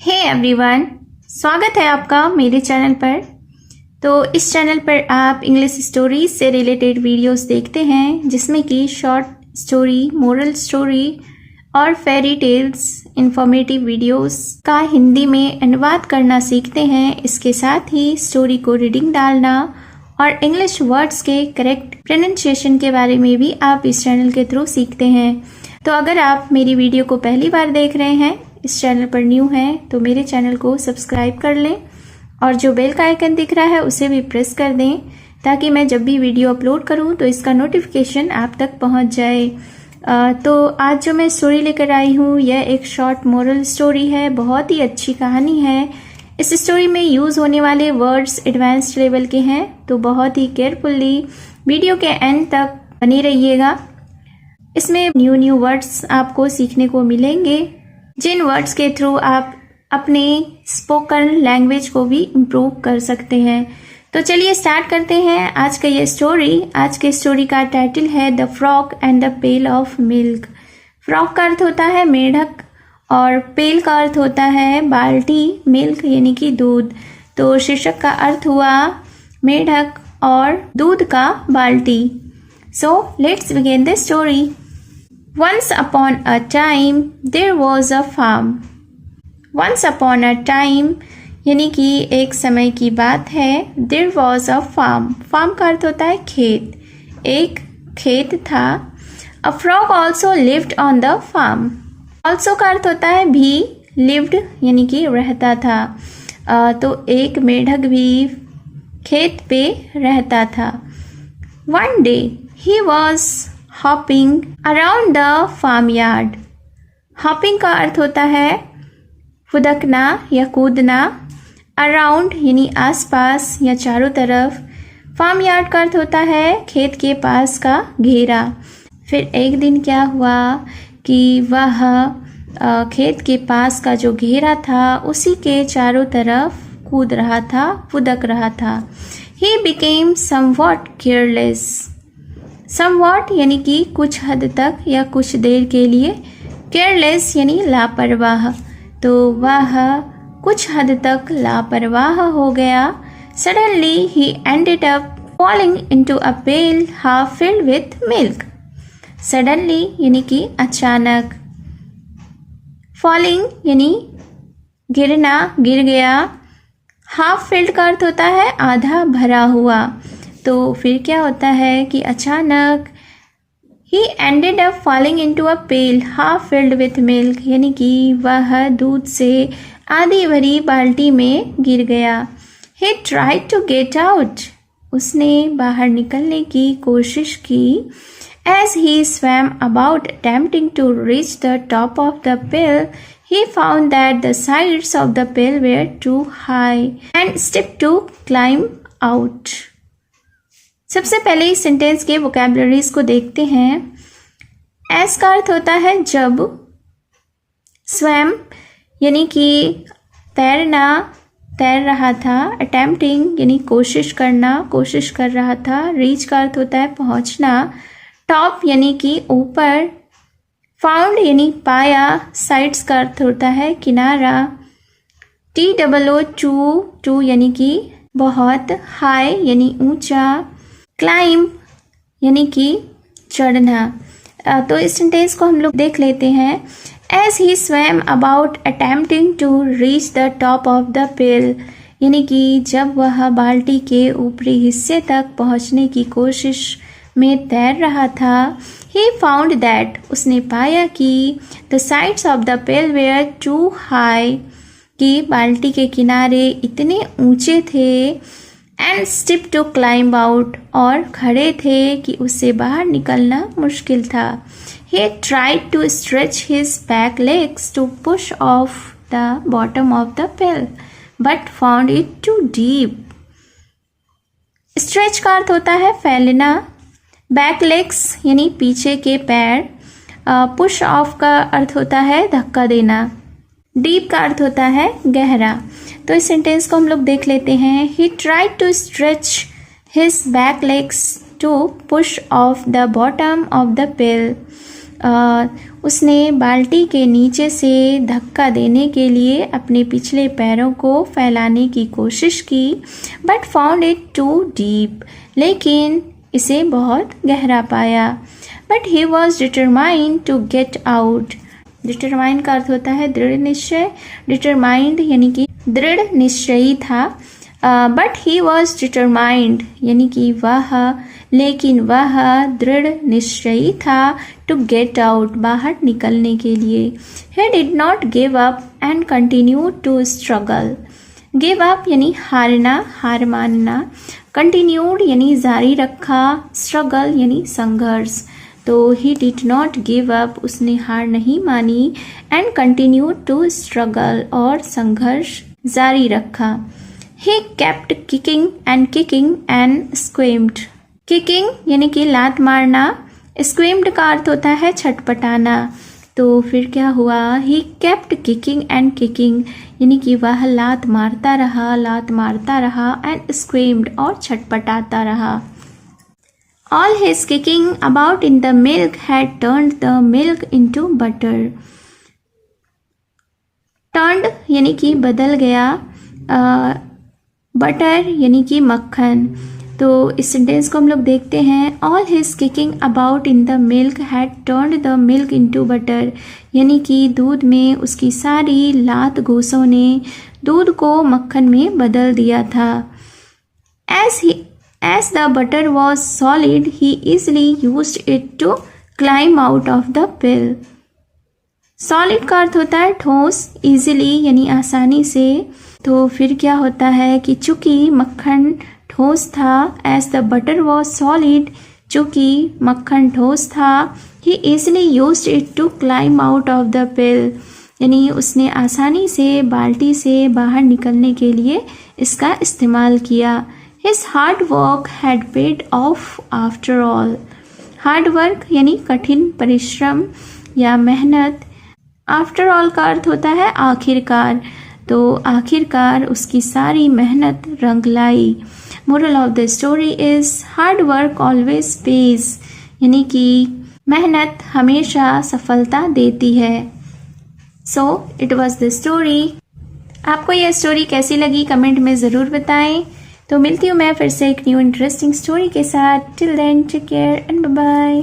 Hey everyone, स्वागत है आपका मेरे चैनल पर। तो इस चैनल पर आप इंग्लिश स्टोरीज से रिलेटेड वीडियोस देखते हैं, जिसमें कि शॉर्ट स्टोरी, मोरल स्टोरी और फेरी टेल्स, इंफॉर्मेटिव वीडियोस का हिंदी में अनुवाद करना सीखते हैं। इसके साथ ही स्टोरी को रीडिंग डालना और इंग्लिश वर्ड्स के करेक्ट प्रोनाउंसिएशन के बारे में भी आप इस चैनल के थ्रू सीखते हैं। तो अगर आप मेरी वीडियो को पहली बार देख रहे हैं, इस चैनल पर न्यू हैं, तो मेरे चैनल को सब्सक्राइब कर लें और जो बेल का आइकन दिख रहा है उसे भी प्रेस कर दें, ताकि मैं जब भी वीडियो अपलोड करूं तो इसका नोटिफिकेशन आप तक पहुंच जाए। तो आज जो मैं स्टोरी लेकर आई हूं, यह एक शॉर्ट मोरल स्टोरी है। बहुत ही अच्छी कहानी है। इस स्टोरी में यूज़ होने वाले वर्ड्स एडवांस्ड लेवल के हैं, तो बहुत ही केयरफुल्ली वीडियो के एंड तक बने रहिएगा। इसमें न्यू वर्ड्स आपको सीखने को मिलेंगे, जिन वर्ड्स के थ्रू आप अपने स्पोकन लैंग्वेज को भी इम्प्रूव कर सकते हैं। तो चलिए स्टार्ट करते हैं आज का ये स्टोरी। आज के स्टोरी का टाइटल है the frog and the pale of milk. Frog का अर्थ होता है मेढक और पेल का अर्थ होता है बाल्टी, मिल्क यानी कि दूध। तो शीर्षक का अर्थ हुआ मेढक और दूध का बाल्टी। So let's begin the story. Once upon a time there was a farm. Once upon a time यानी कि एक समय की बात है। There was a farm. Farm का अर्थ होता है खेत। एक खेत था। A frog also lived on the farm. Also का अर्थ होता है भी। Lived यानी कि रहता था। तो एक मेढक भी खेत पे रहता था। One day he was hopping around the farmyard. Hopping का अर्थ होता है फुदकना या कूदना। Around यानी आसपास या चारों तरफ। farmyard का अर्थ होता है खेत के पास का घेरा। फिर एक दिन क्या हुआ कि वह खेत के पास का जो घेरा था उसी के चारों तरफ कूद रहा था, फुदक रहा था। He became somewhat careless. Somewhat यानी कि कुछ हद तक या कुछ देर के लिए। केयरलेस यानी लापरवाह। तो वह कुछ हद तक लापरवाह हो गया। सडनली ही ended up falling into a pail half filled with milk. Suddenly यानी कि अचानक। फॉलिंग यानी गिरना, गिर गया। हाफ फिल्ड का अर्थ होता है आधा भरा हुआ। तो फिर क्या होता है कि अचानक ही ended up falling into a pail half filled with milk, यानी कि वह दूध से आधी भरी बाल्टी में गिर गया। He tried to get out. उसने बाहर निकलने की कोशिश की। As he swam about attempting to reach the top of the pail, he found that the sides of the pail were too high and steep to climb out. सबसे पहले इस sentence के वोकैबुलरीज को देखते हैं। एस का अर्थ होता है जब। स्वयं यानी कि तैरना, तैर रहा था। अटेम्प्टिंग यानी कोशिश करना, कोशिश कर रहा था। रीच का अर्थ होता है पहुंचना। टॉप यानी कि ऊपर। फाउंड यानी पाया। साइड्स का अर्थ होता है किनारा। TOO टू यानी कि बहुत। हाई यानी ऊंचा। क्लाइंब यानी कि चढ़ना। तो इस सेंटेंस को हम लोग देख लेते हैं। As he swam about attempting to reach the top of the pail, यानी कि जब वह बाल्टी के ऊपरी हिस्से तक पहुंचने की कोशिश में तैर रहा था। ही फाउंड दैट, उसने पाया कि the sides of the pail were too high, कि बाल्टी के किनारे इतने ऊंचे थे। And steep to climb out, और खड़े थे कि उससे बाहर निकलना मुश्किल था। He tried to stretch his back legs to push off the bottom of the pail but found it too deep. Stretch का अर्थ होता है फैलना। बैक लेग्स यानी पीछे के पैर। पुश ऑफ का अर्थ होता है धक्का देना। डीप का अर्थ होता है गहरा। तो इस सेंटेंस को हम लोग देख लेते हैं। He tried to stretch his back legs to push off the bottom of the pail. उसने बाल्टी के नीचे से धक्का देने के लिए अपने पिछले पैरों को फैलाने की कोशिश की, but found it too deep, लेकिन इसे बहुत गहरा पाया। But he was determined to get out. Determined का अर्थ होता है दृढ़ निश्चय। डिटरमाइंड यानी कि दृढ़ निश्चयी था। बट ही वॉज डिटरमाइंड यानी कि लेकिन वह दृढ़ निश्चयी था टू गेट आउट, बाहर निकलने के लिए। He did not give up and continue to struggle. Give up यानी हारना, हार मानना। कंटिन्यूड यानी जारी रखा। स्ट्रगल यानी संघर्ष। तो ही डिड नॉट गिव अप, उसने हार नहीं मानी। एंड कंटिन्यू टू स्ट्रगल, और संघर्ष जारी रखा। He kept kicking and squirmed. Kicking यानी कि लात मारना। स्क्वेम्ड का अर्थ होता है छटपटाना। तो फिर क्या हुआ? ही केप्ट किकिंग यानी कि वह लात मारता रहा एंड स्क्वेम्ड, और छटपटाता रहा। All his kicking about in the milk had turned the milk into butter. Turned यानी कि बदल गया, बटर यानी कि मक्खन। तो इस सेंटेंस को हम लोग देखते हैं। All his kicking about in the milk had turned the milk into butter, यानी कि दूध में उसकी सारी लात घूसों ने दूध को मक्खन में बदल दिया था। As the butter was solid, he easily used it to climb out of the pill. Solid का अर्थ होता है ठोस, easily यानी आसानी से। तो फिर क्या होता है कि चूंकि मक्खन ठोस था, as the butter was solid, चूंकि मक्खन ठोस था, he easily used it to climb out of the pill, यानी उसने आसानी से बाल्टी से बाहर निकलने के लिए इसका इस्तेमाल किया। His hard work had paid off after all. Hard work यानी कठिन परिश्रम या मेहनत। After all का अर्थ होता है आखिरकार। तो आखिरकार उसकी सारी मेहनत रंग लाई। Moral of the story is hard work always pays, यानी कि मेहनत हमेशा सफलता देती है। So it was the story. आपको यह स्टोरी कैसी लगी कमेंट में ज़रूर बताएं। तो मिलती हूँ मैं फिर से एक न्यू इंटरेस्टिंग स्टोरी के साथ। Till then take care and bye bye.